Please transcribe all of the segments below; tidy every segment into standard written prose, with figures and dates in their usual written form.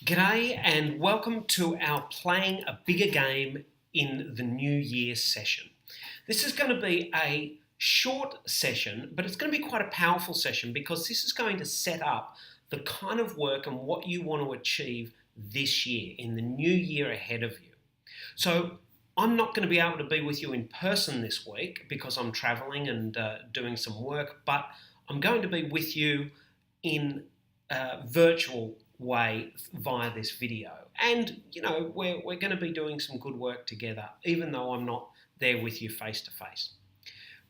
G'day and welcome to our Playing a Bigger Game in the New Year session. This is going to be a short session, but it's going to be quite a powerful session because this is going to set up the kind of work and what you want to achieve this year, in the new year ahead of you. So I'm not going to be able to be with you in person this week because I'm traveling and doing some work, but I'm going to be with you in virtual way via this video. And, we're going to be doing some good work together, even though I'm not there with you face to face.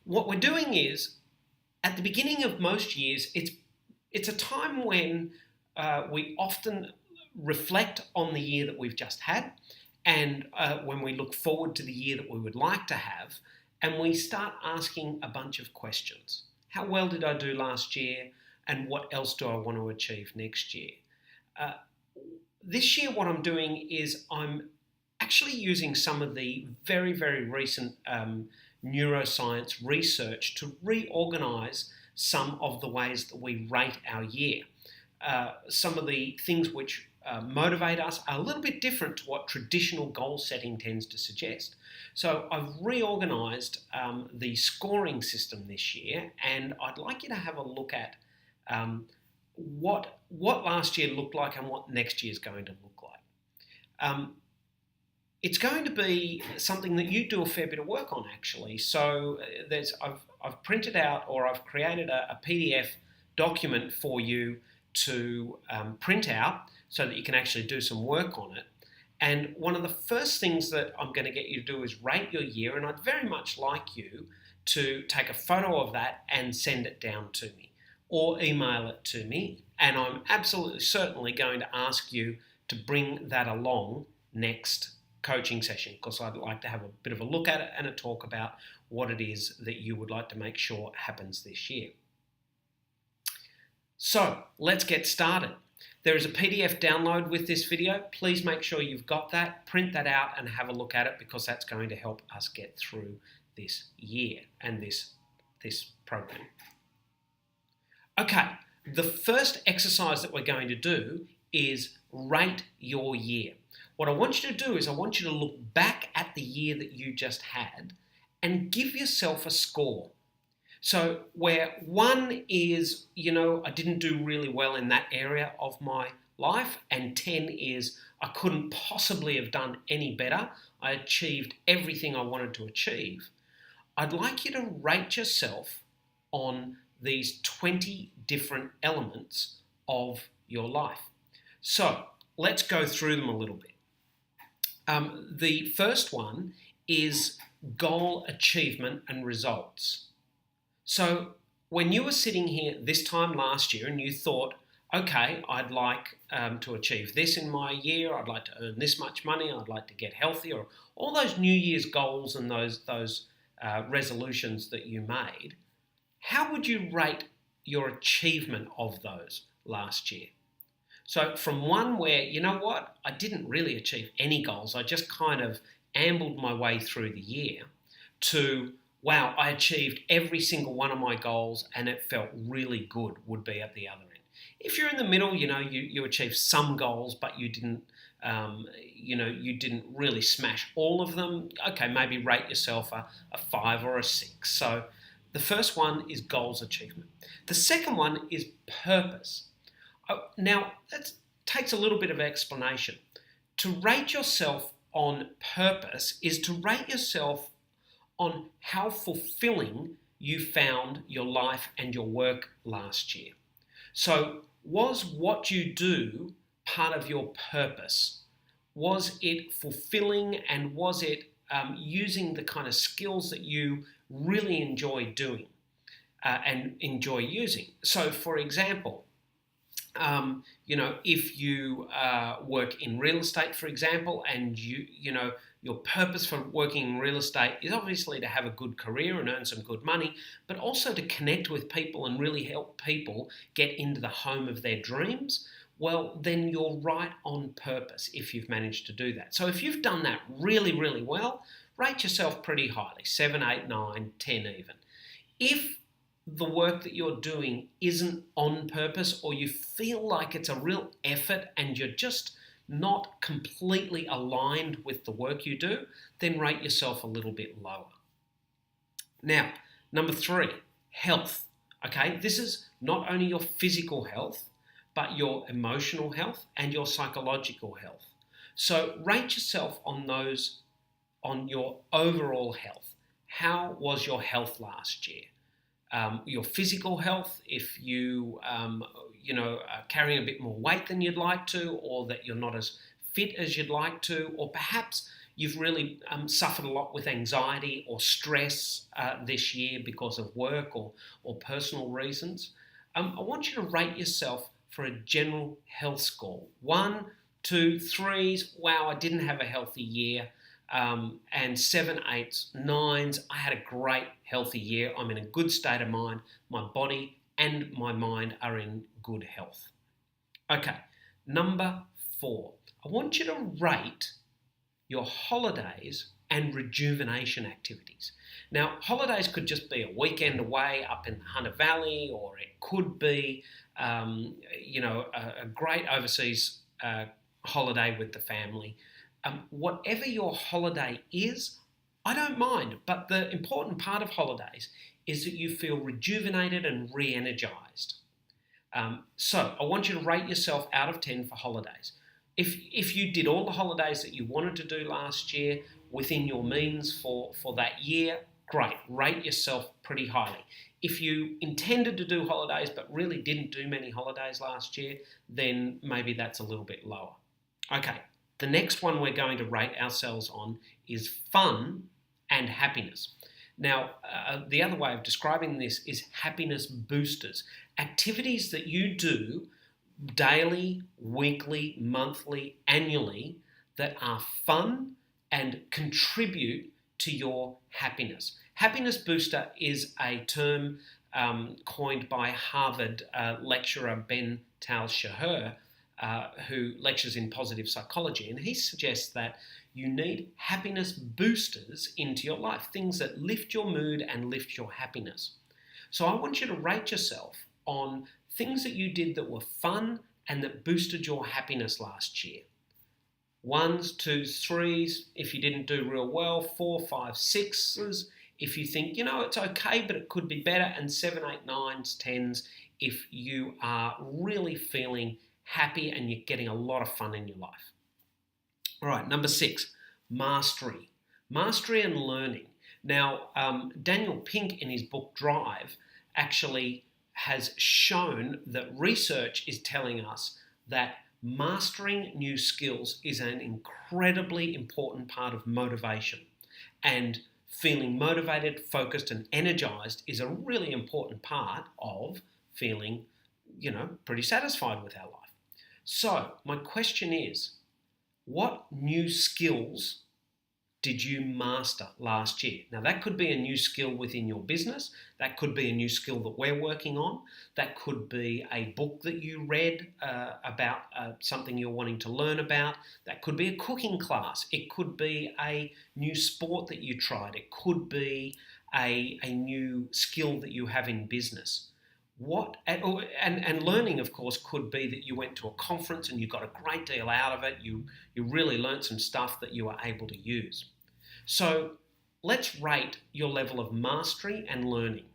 What we're doing is, at the beginning of most years, it's a time when we often reflect on the year that we've just had, and when we look forward to the year that we would like to have, and we start asking a bunch of questions. How well did I do last year? And what else do I want to achieve next year? This year, what I'm doing is I'm actually using some of the very, very recent neuroscience research to reorganize some of the ways that we rate our year. Some of the things which motivate us are a little bit different to what traditional goal setting tends to suggest. So I've reorganized the scoring system this year, and I'd like you to have a look at what last year looked like and what next year is going to look like. It's going to be something that you do a fair bit of work on, actually. So I've printed out, or I've created a PDF document for you to print out so that you can actually do some work on it. And one of the first things that I'm going to get you to do is rate your year, and I'd very much like you to take a photo of that and send it down to me, or email it to me, and I'm absolutely certainly going to ask you to bring that along next coaching session, because I'd like to have a bit of a look at it and a talk about what it is that you would like to make sure happens this year. So let's get started. There is a PDF download with this video. Please make sure you've got that, print that out and have a look at it, because that's going to help us get through this year and this program. Okay, the first exercise that we're going to do is rate your year. What I want you to do is I want you to look back at the year that you just had and give yourself a score. So where 1 is, I didn't do really well in that area of my life, and 10 is I couldn't possibly have done any better. I achieved everything I wanted to achieve. I'd like you to rate yourself on these 20 different elements of your life. So let's go through them a little bit. The first one is goal achievement and results. So when you were sitting here this time last year and you thought, okay, I'd like to achieve this in my year, I'd like to earn this much money, I'd like to get healthy, or all those New Year's goals and those resolutions that you made, how would you rate your achievement of those last year? So from 1 where, I didn't really achieve any goals, I just kind of ambled my way through the year, to, wow, I achieved every single one of my goals and it felt really good, would be at the other end. If you're in the middle, you achieved some goals, but you didn't really smash all of them, okay, maybe rate yourself a 5 or a 6. So the first one is goals achievement. The second one is purpose. Now, that takes a little bit of explanation. To rate yourself on purpose is to rate yourself on how fulfilling you found your life and your work last year. So, was what you do part of your purpose? Was it fulfilling, and was it using the kind of skills that you really enjoy doing and enjoy using? So, for example, if you work in real estate, for example, and your purpose for working in real estate is obviously to have a good career and earn some good money, but also to connect with people and really help people get into the home of their dreams, well, then you're right on purpose if you've managed to do that. So if you've done that really, really well, rate yourself pretty highly, 7, 8, 9, 10 even. If the work that you're doing isn't on purpose, or you feel like it's a real effort and you're just not completely aligned with the work you do, then rate yourself a little bit lower. Now, number 3, health. Okay, this is not only your physical health, but your emotional health and your psychological health. So rate yourself on your overall health. How was your health last year? Your physical health, if you are carrying a bit more weight than you'd like to, or that you're not as fit as you'd like to, or perhaps you've really suffered a lot with anxiety or stress this year because of work or personal reasons. I want you to rate yourself for a general health score. 1, 2, 3s, wow, I didn't have a healthy year. And 7, 8s, 9s, I had a great healthy year. I'm in a good state of mind. My body and my mind are in good health. Okay, number 4. I want you to rate your holidays and rejuvenation activities. Now, holidays could just be a weekend away up in the Hunter Valley, or it could be, a great overseas holiday with the family. Whatever your holiday is, I don't mind, but the important part of holidays is that you feel rejuvenated and re-energized. So I want you to rate yourself out of 10 for holidays. If you did all the holidays that you wanted to do last year within your means for that year, great, rate yourself pretty highly. If you intended to do holidays but really didn't do many holidays last year, then maybe that's a little bit lower. Okay. The next one we're going to rate ourselves on is fun and happiness. Now, the other way of describing this is happiness boosters. Activities that you do daily, weekly, monthly, annually that are fun and contribute to your happiness. Happiness booster is a term coined by Harvard lecturer Ben Tal-Shahar, who lectures in positive psychology, and he suggests that you need happiness boosters into your life, things that lift your mood and lift your happiness. So I want you to rate yourself on things that you did that were fun and that boosted your happiness last year. 1s, 2s, 3s, if you didn't do real well. 4, 5, 6s, if you think, it's okay, but it could be better. And 7, 8, 9s, 10s, if you are really feeling happy and you're getting a lot of fun in your life. All right, number 6, mastery. Mastery and learning. Now, Daniel Pink in his book Drive actually has shown that research is telling us that mastering new skills is an incredibly important part of motivation. And feeling motivated, focused, and energized is a really important part of feeling, pretty satisfied with our life. So, my question is, what new skills did you master last year? Now, that could be a new skill within your business. That could be a new skill that we're working on. That could be a book that you read about something you're wanting to learn about. That could be a cooking class. It could be a new sport that you tried. It could be a new skill that you have in business. And learning, of course, could be that you went to a conference and you got a great deal out of it. You really learnt some stuff that you were able to use. So let's rate your level of mastery and learning.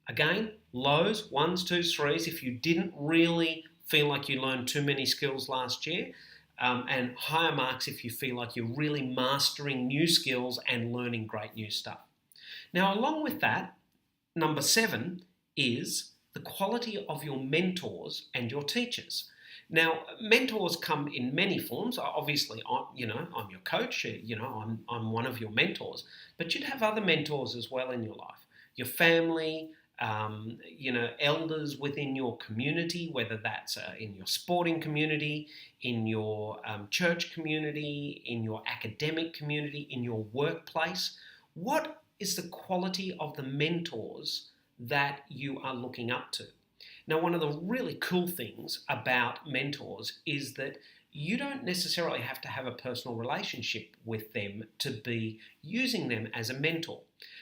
Again, lows, 1s, 2s, 3s, if you didn't really feel like you learned too many skills last year, and higher marks if you feel like you're really mastering new skills and learning great new stuff. Now, along with that, number 7 is the quality of your mentors and your teachers. Now, mentors come in many forms. Obviously, I'm your coach. I'm one of your mentors. But you'd have other mentors as well in your life. Your family, elders within your community, whether that's in your sporting community, in your church community, in your academic community, in your workplace. What is the quality of the mentors that you are looking up to? Now, one of the really cool things about mentors is that you don't necessarily have to have a personal relationship with them to be using them as a mentor,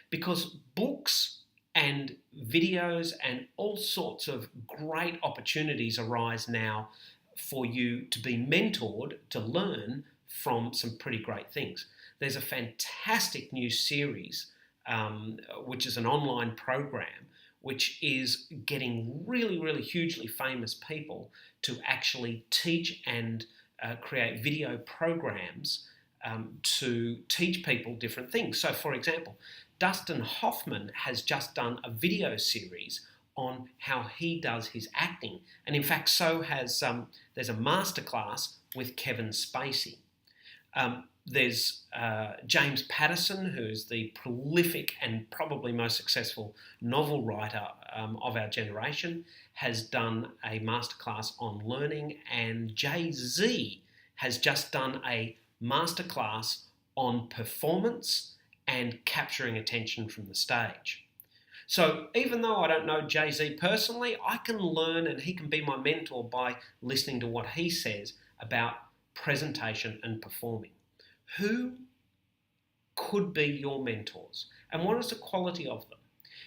because books and videos and all sorts of great opportunities arise now for you to be mentored to learn from some pretty great things. There's a fantastic new series, which is an online program, which is getting really, really hugely famous people to actually teach and create video programs to teach people different things. So, for example, Dustin Hoffman has just done a video series on how he does his acting, and in fact, so has there's a masterclass with Kevin Spacey. There's James Patterson, who's the prolific and probably most successful novel writer of our generation, has done a masterclass on learning, and Jay-Z has just done a masterclass on performance and capturing attention from the stage. So even though I don't know Jay-Z personally, I can learn and he can be my mentor by listening to what he says about presentation and performing. Who could be your mentors and what is the quality of them?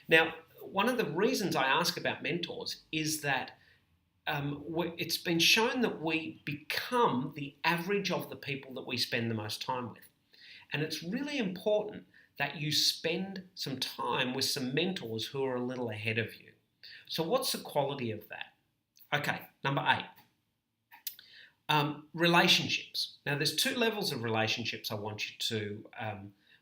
Now, one of the reasons I ask about mentors is that it's been shown that we become the average of the people that we spend the most time with. And it's really important that you spend some time with some mentors who are a little ahead of you. So what's the quality of that? Okay, number 8. Relationships. Now, there's 2 levels of relationships I want you to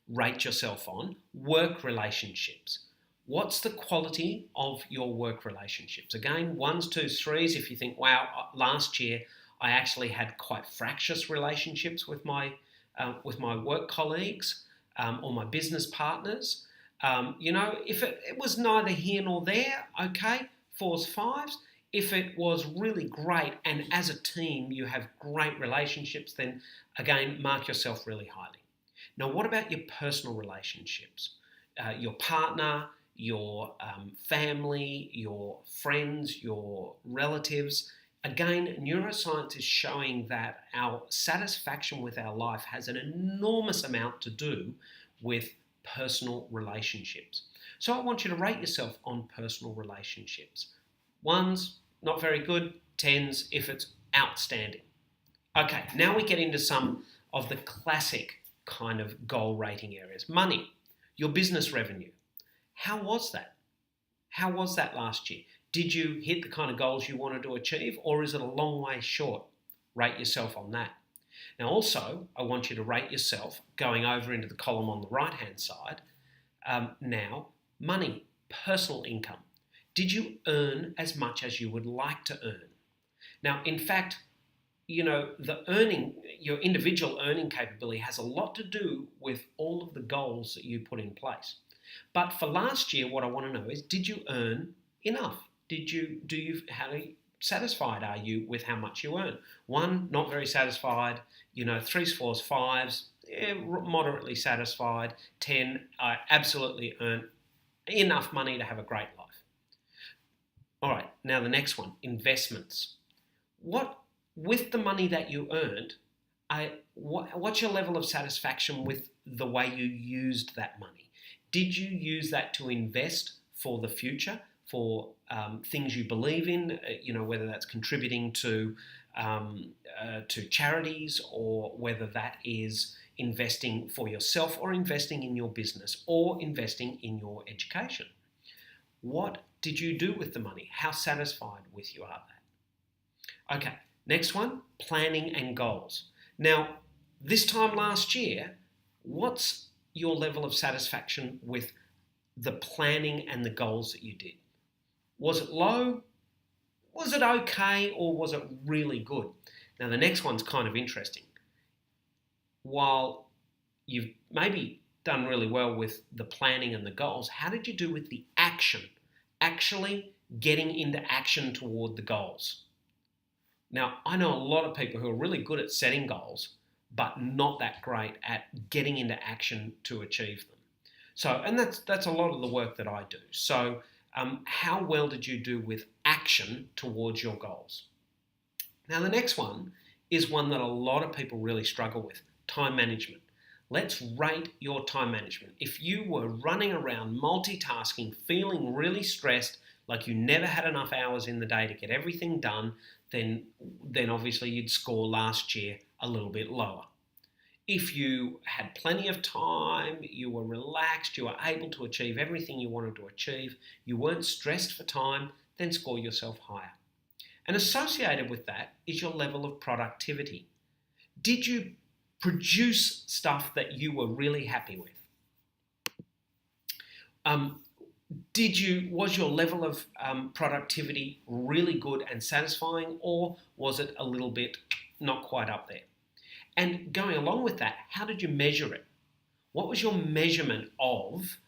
rate yourself on. Work relationships. What's the quality of your work relationships? Again, 1s, 2s, 3s. If you think, wow, last year I actually had quite fractious relationships with my work colleagues or my business partners. If it was neither here nor there, okay, 4s, 5s. If it was really great and as a team you have great relationships, then again, mark yourself really highly. Now, what about your personal relationships? Your partner, your family, your friends, your relatives. Again, neuroscience is showing that our satisfaction with our life has an enormous amount to do with personal relationships. So I want you to rate yourself on personal relationships. 1s, not very good. 10s, if it's outstanding. Okay, now we get into some of the classic kind of goal rating areas. Money, your business revenue. How was that? How was that last year? Did you hit the kind of goals you wanted to achieve, or is it a long way short? Rate yourself on that. Now also, I want you to rate yourself, going over into the column on the right-hand side, now, money, personal income. Did you earn as much as you would like to earn? Now, in fact, your individual earning capability has a lot to do with all of the goals that you put in place. But for last year, what I want to know is, did you earn enough? How satisfied are you with how much you earn? 1, not very satisfied. 3s, 4s, 5s, moderately satisfied. 10, I absolutely earn enough money to have a great life. All right, now the next one, investments. With the money that you earned, what's your level of satisfaction with the way you used that money? Did you use that to invest for the future, for things you believe in, whether that's contributing to charities, or whether that is investing for yourself, or investing in your business, or investing in your education? What did you do with the money? How satisfied with you are that? Okay, next one, planning and goals. Now, this time last year, what's your level of satisfaction with the planning and the goals that you did? Was it low? Was it okay? Or was it really good? Now, the next one's kind of interesting. While you've maybe done really well with the planning and the goals, how did you do with the action? Actually getting into action toward the goals. Now, I know a lot of people who are really good at setting goals, but not that great at getting into action to achieve them. So, and that's a lot of the work that I do. So, how well did you do with action towards your goals? Now, the next one is one that a lot of people really struggle with, time management. Let's rate your time management. If you were running around multitasking, feeling really stressed, like you never had enough hours in the day to get everything done, then obviously you'd score last year a little bit lower. If you had plenty of time, you were relaxed, you were able to achieve everything you wanted to achieve, you weren't stressed for time, then score yourself higher. And associated with that is your level of productivity. Did you produce stuff that you were really happy with? Was your level of productivity really good and satisfying, or was it a little bit not quite up there? And going along with that, how did you measure it? What was your measurement of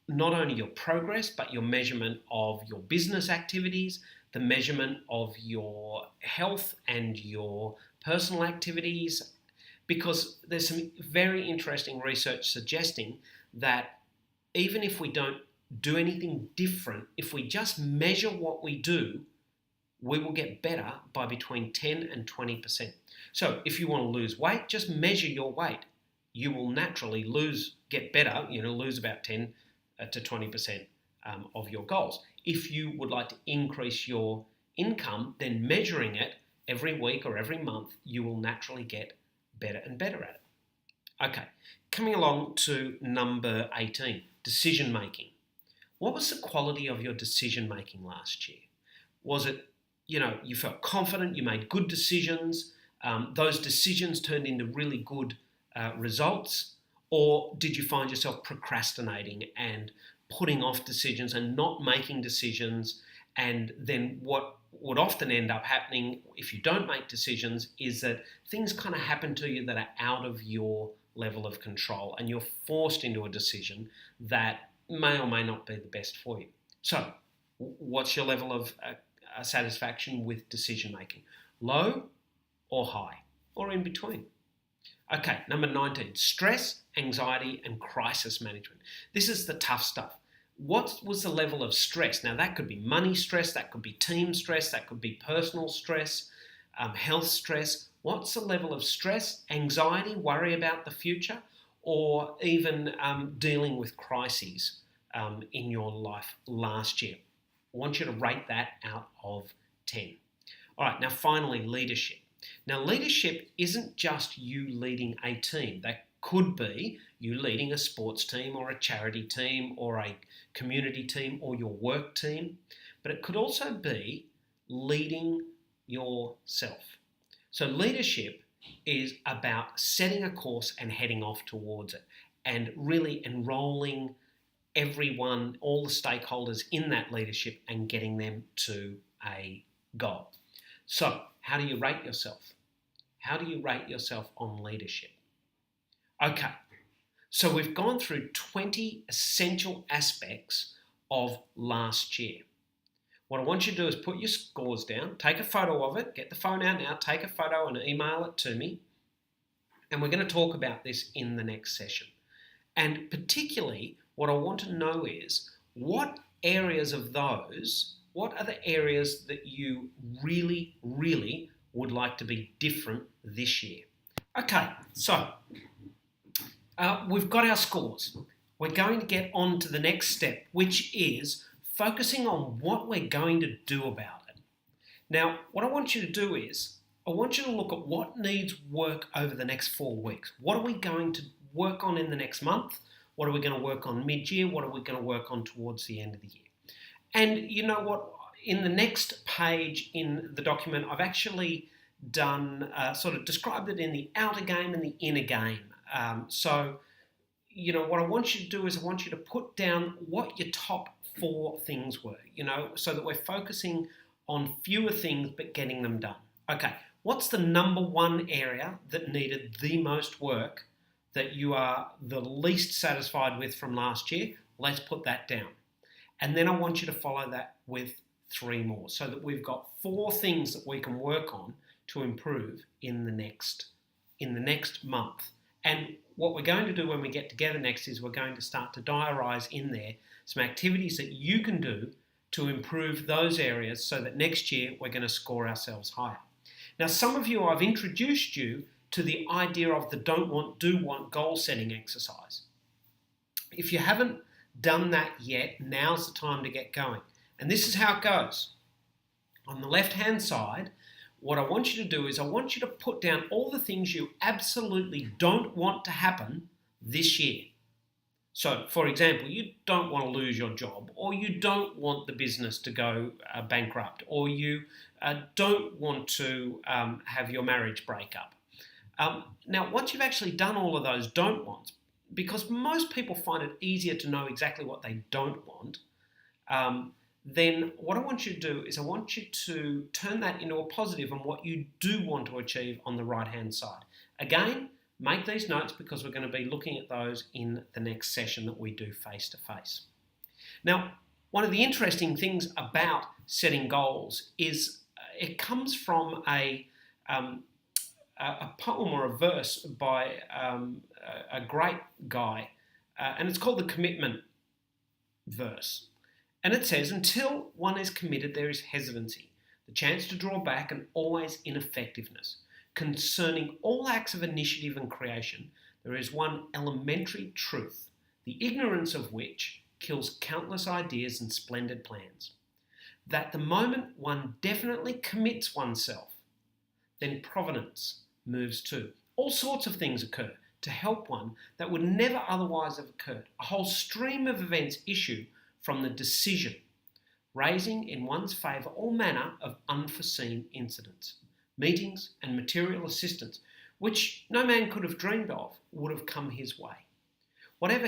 not only your progress, but your measurement of your business activities, the measurement of your health and your personal activities? Because there's some very interesting research suggesting that even if we don't do anything different, if we just measure what we do, we will get better by between 10 and 20%. So if you want to lose weight, just measure your weight. You will naturally get better, lose about 10 to 20% of your goals. If you would like to increase your income, then measuring it every week or every month, you will naturally get better and better at it. Okay, coming along to number 18, decision making. What was the quality of your decision making last year? Was it, you felt confident, you made good decisions, those decisions turned into really good results, or did you find yourself procrastinating and putting off decisions and not making decisions? And then what would often end up happening if you don't make decisions is that things kind of happen to you that are out of your level of control, and you're forced into a decision that may or may not be the best for you. So, what's your level of satisfaction with decision making? Low or high, or in between? Okay, number 19, stress, anxiety, and crisis management. This is the tough stuff. What was the level of stress? Now, that could be money stress, that could be team stress, that could be personal stress, health stress. What's the level of stress, anxiety, worry about the future, or even dealing with crises in your life last year? I want you to rate that out of 10. All right, now finally, leadership. Now, leadership isn't just you leading a team. That could be you leading a sports team or a charity team or a community team or your work team, but it could also be leading yourself. So leadership is about setting a course and heading off towards it, and really enrolling everyone, all the stakeholders in that leadership, and getting them to a goal. So how do you rate yourself? How do you rate yourself on leadership? Okay, so we've gone through 20 essential aspects of last year. What I want you to do is put your scores down, take a photo of it, get the phone out now, take a photo and email it to me. And we're going to talk about this in the next session. And particularly, what I want to know is what areas of those, what are the areas that you really, really would like to be different this year? Okay, so we've got our scores. We're going to get on to the next step, which is focusing on what we're going to do about it. Now, what I want you to do is, I want you to look at what needs work over the next 4 weeks. What are we going to work on in the next month? What are we going to work on mid-year? What are we going to work on towards the end of the year? And you know what? In the next page in the document, I've actually done, sort of described it in the outer game and the inner game. So, what I want you to do is I want you to put down what your top 4 things were, so that we're focusing on fewer things but getting them done. Okay, what's the number 1 area that needed the most work that you are the least satisfied with from last year? Let's put that down. And then I want you to follow that with 3 more, so that we've got 4 things that we can work on to improve in the next month. And what we're going to do when we get together next is we're going to start to diarise in there some activities that you can do to improve those areas, so that next year we're going to score ourselves higher. Now, some of you, I've introduced you to the idea of the don't want, do want goal setting exercise. If you haven't done that yet, now's the time to get going. And this is how it goes. On the left-hand side, what I want you to do is I want you to put down all the things you absolutely don't want to happen this year. So, for example, you don't want to lose your job, or you don't want the business to go bankrupt, or you don't want to have your marriage break up. Now, once you've actually done all of those don't wants, because most people find it easier to know exactly what they don't want, then what I want you to do is I want you to turn that into a positive on what you do want to achieve on the right-hand side. Again, make these notes because we're going to be looking at those in the next session that we do face-to-face. Now, one of the interesting things about setting goals is it comes from a poem or a verse by a great guy, and it's called the Commitment Verse. And it says, until one is committed, there is hesitancy, the chance to draw back, and always ineffectiveness. Concerning all acts of initiative and creation, there is one elementary truth, the ignorance of which kills countless ideas and splendid plans. That the moment one definitely commits oneself, then providence moves too. All sorts of things occur to help one that would never otherwise have occurred. A whole stream of events issue from the decision, raising in one's favour all manner of unforeseen incidents. Meetings and material assistance, which no man could have dreamed of, would have come his way. Whatever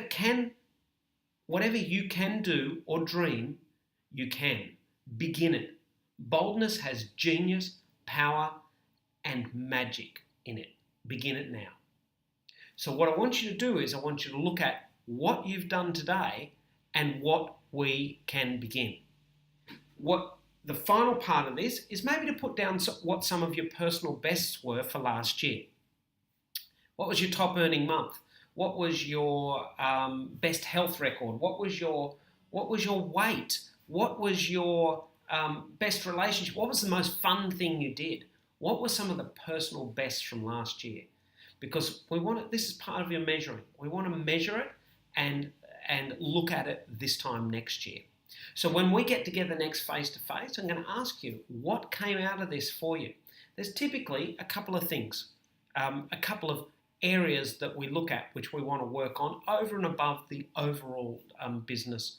you can do or dream, you can. Begin it. Boldness has genius, power, and magic in it. Begin it now. So what I want you to do is I want you to look at what you've done today and what we can begin. What the final part of this is maybe to put down what some of your personal bests were for last year. What was your top earning month? What was your best health record? What was your weight? What was your best relationship? What was the most fun thing you did? What were some of the personal bests from last year? Because this is part of your measuring. We want to measure it and look at it this time next year. So when we get together next face-to-face, I'm going to ask you, what came out of this for you? There's typically a couple of things, a couple of areas that we look at which we want to work on over and above the overall business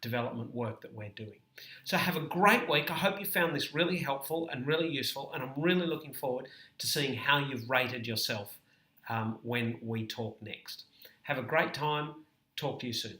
development work that we're doing. So have a great week. I hope you found this really helpful and really useful, and I'm really looking forward to seeing how you've rated yourself when we talk next. Have a great time. Talk to you soon.